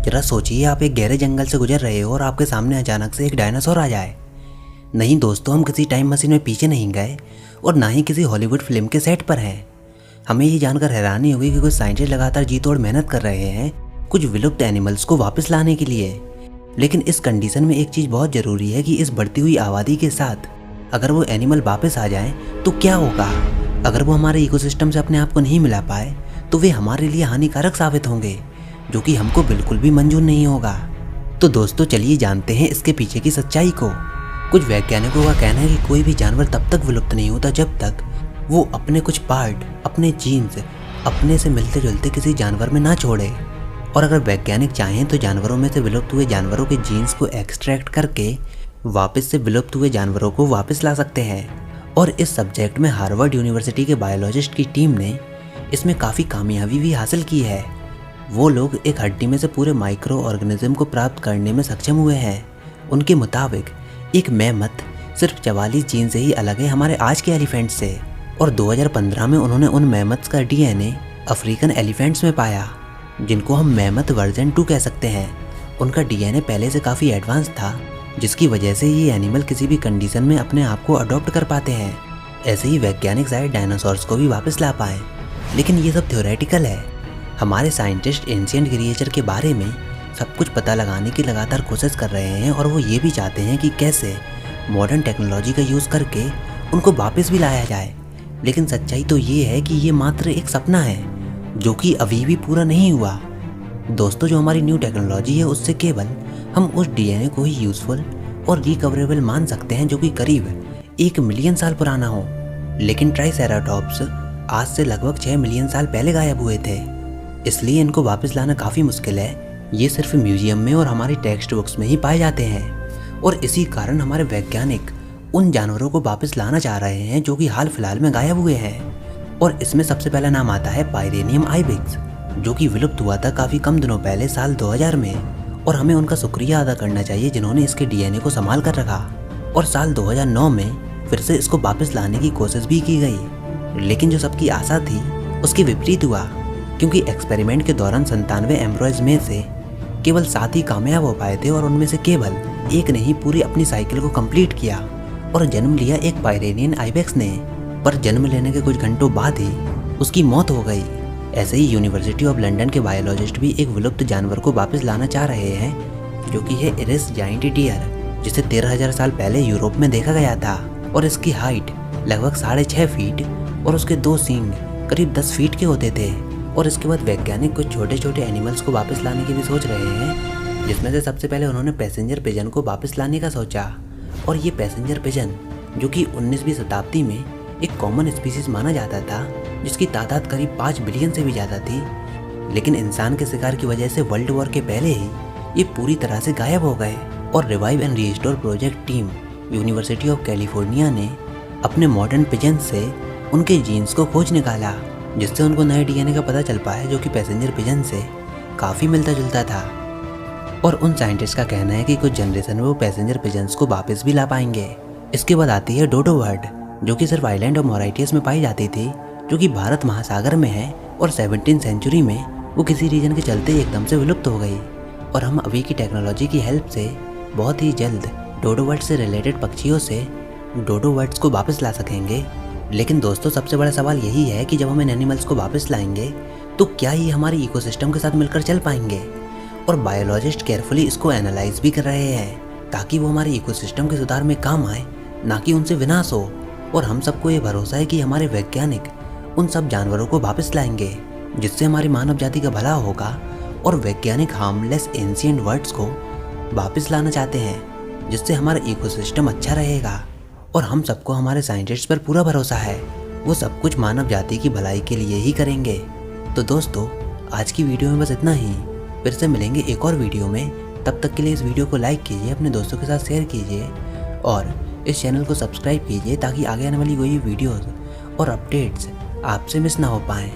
जरा सोचिए, आप एक गहरे जंगल से गुजर रहे हो और आपके सामने अचानक से एक डायनासोर आ जाए। नहीं दोस्तों, हम किसी टाइम मशीन में पीछे नहीं गए और ना ही किसी हॉलीवुड फिल्म के सेट पर हैं। हमें ये जानकर हैरानी होगी कि कुछ साइंटिस्ट लगातार जी तोड़ मेहनत कर रहे हैं कुछ विलुप्त एनिमल्स को वापस लाने के लिए। लेकिन इस कंडीशन में एक चीज़ बहुत ज़रूरी है कि इस बढ़ती हुई आबादी के साथ अगर वो एनिमल वापस आ जाएं तो क्या होगा। अगर वो हमारे इकोसिस्टम से अपने आप को नहीं मिला पाए तो वे हमारे लिए हानिकारक साबित होंगे, जो कि हमको बिल्कुल भी मंजूर नहीं होगा। तो दोस्तों चलिए जानते हैं इसके पीछे की सच्चाई को। कुछ वैज्ञानिकों का कहना है कि कोई भी जानवर तब तक विलुप्त नहीं होता जब तक वो अपने कुछ पार्ट, अपने जीन्स अपने से मिलते जुलते किसी जानवर में ना छोड़े। और अगर वैज्ञानिक चाहें तो जानवरों में से विलुप्त हुए जानवरों के जीन्स को एक्सट्रैक्ट करके वापस से विलुप्त हुए जानवरों को वापस ला सकते हैं। और इस सब्जेक्ट में हार्वर्ड यूनिवर्सिटी के बायोलॉजिस्ट की टीम ने इसमें काफ़ी कामयाबी भी हासिल की है। वो लोग एक हड्डी में से पूरे माइक्रो ऑर्गेनिज्म को प्राप्त करने में सक्षम हुए हैं। उनके मुताबिक एक मैमथ सिर्फ 44 जीन से ही अलग है हमारे आज के एलिफेंट से। और 2015 में उन्होंने उन मैमथ्स का डीएनए अफ्रीकन एलिफेंट्स में पाया, जिनको हम मैमथ वर्जन 2 कह सकते हैं। उनका डीएनए पहले से काफ़ी एडवांस था, जिसकी वजह से ये एनिमल किसी भी कंडीशन में अपने आप को अडॉप्ट कर पाते हैं। ऐसे ही वैज्ञानिक शायद डायनासोर्स को भी वापस ला पाएँ, लेकिन ये सब थ्योरेटिकल है। हमारे साइंटिस्ट एंशिएंट क्रिएचर के बारे में सब कुछ पता लगाने की लगातार कोशिश कर रहे हैं और वो ये भी चाहते हैं कि कैसे मॉडर्न टेक्नोलॉजी का यूज़ करके उनको वापस भी लाया जाए। लेकिन सच्चाई तो ये है कि ये मात्र एक सपना है जो कि अभी भी पूरा नहीं हुआ। दोस्तों, जो हमारी न्यू टेक्नोलॉजी है उससे केवल हम उस डीएनए को ही यूज़फुल और रिकवरेबल मान सकते हैं जो कि करीब 1 मिलियन साल पुराना हो। लेकिन ट्राइसेराटॉप्स आज से लगभग 6 मिलियन साल पहले गायब हुए थे, इसलिए इनको वापस लाना काफ़ी मुश्किल है। ये सिर्फ म्यूजियम में और हमारी टेक्स्ट बुक्स में ही पाए जाते हैं और इसी कारण हमारे वैज्ञानिक उन जानवरों को वापस लाना चाह रहे हैं जो कि हाल फिलहाल में गायब हुए हैं। और इसमें सबसे पहला नाम आता है पायरेनियम आइबेक्स, जो कि विलुप्त हुआ था काफ़ी कम दिनों पहले साल 2000 में। और हमें उनका शुक्रिया अदा करना चाहिए जिन्होंने इसके डीएनए को संभाल कर रखा। और साल 2009 में फिर से इसको वापस लाने की कोशिश भी की गई, लेकिन जो सबकी आशा थी उसके विपरीत हुआ, क्योंकि एक्सपेरिमेंट के दौरान 97 एम्ब्रॉयज में से केवल 7 ही कामयाब हो पाए थे और उनमें से केवल एक ने ही पूरी अपनी साइकिल को कंप्लीट किया और जन्म लिया एक पायरेनियन आइबेक्स ने। पर जन्म लेने के कुछ घंटों बाद ही उसकी मौत हो गई। ऐसे ही यूनिवर्सिटी ऑफ लंदन के बायोलॉजिस्ट भी एक विलुप्त जानवर को वापस लाना चाह रहे हैं, जो कि है इरिस जायंट डियर, जिसे 13,000 साल पहले यूरोप में देखा गया था। और इसकी हाइट लगभग 6.5 फीट और उसके 2 सींग करीब 10 फीट के होते थे। और इसके बाद वैज्ञानिक कुछ छोटे छोटे एनिमल्स को वापस लाने की भी सोच रहे हैं, जिसमें से सबसे पहले उन्होंने पैसेंजर पिजन को वापस लाने का सोचा। और ये पैसेंजर पिजन, जो कि 19वीं शताब्दी में एक कॉमन स्पीसीज माना जाता था, जिसकी तादाद करीब 5 बिलियन से भी ज़्यादा थी, लेकिन इंसान के शिकार की वजह से वर्ल्ड वॉर के पहले ही ये पूरी तरह से गायब हो गए। और revive and restore project team university of California ने अपने मॉडर्न पिजन से उनके जीन्स को खोज निकाला, जिससे उनको नए डीएनए का पता चल पाया, जो कि पैसेंजर पिजन से काफ़ी मिलता जुलता था। और उन साइंटिस्ट का कहना है कि कुछ जनरेशन में वो पैसेंजर पिजन्स को वापस भी ला पाएंगे। इसके बाद आती है डोडो बर्ड, जो कि सिर्फ आइलैंड ऑफ मॉरिशस में पाई जाती थी, जो कि भारत महासागर में है। और 17वीं सेंचुरी में वो किसी रीजन के चलते एकदम से विलुप्त हो गई। और हम अभी की टेक्नोलॉजी की हेल्प से बहुत ही जल्द डोडो बर्ड से रिलेटेड पक्षियों से डोडो बर्ड्स को वापस ला सकेंगे। लेकिन दोस्तों, सबसे बड़ा सवाल यही है कि जब हम इन एनिमल्स को वापस लाएंगे तो क्या ये हमारे इकोसिस्टम के साथ मिलकर चल पाएंगे। और बायोलॉजिस्ट केयरफुली इसको एनालाइज भी कर रहे हैं ताकि वो हमारे इकोसिस्टम के सुधार में काम आए, ना कि उनसे विनाश हो। और हम सबको ये भरोसा है कि हमारे वैज्ञानिक उन सब जानवरों को वापस लाएंगे, जिससे हमारी मानव जाति का भला होगा। और वैज्ञानिक हार्मलेस एंशिएंट वर्ड्स को वापस लाना चाहते हैं, जिससे हमारा इकोसिस्टम अच्छा रहेगा। और हम सबको हमारे साइंटिस्ट पर पूरा भरोसा है, वो सब कुछ मानव जाति की भलाई के लिए ही करेंगे। तो दोस्तों, आज की वीडियो में बस इतना ही। फिर से मिलेंगे एक और वीडियो में। तब तक के लिए इस वीडियो को लाइक कीजिए, अपने दोस्तों के साथ शेयर कीजिए और इस चैनल को सब्सक्राइब कीजिए, ताकि आगे आने वाली कोई वीडियोज़ और अपडेट्स आपसे मिस ना हो पाएँ।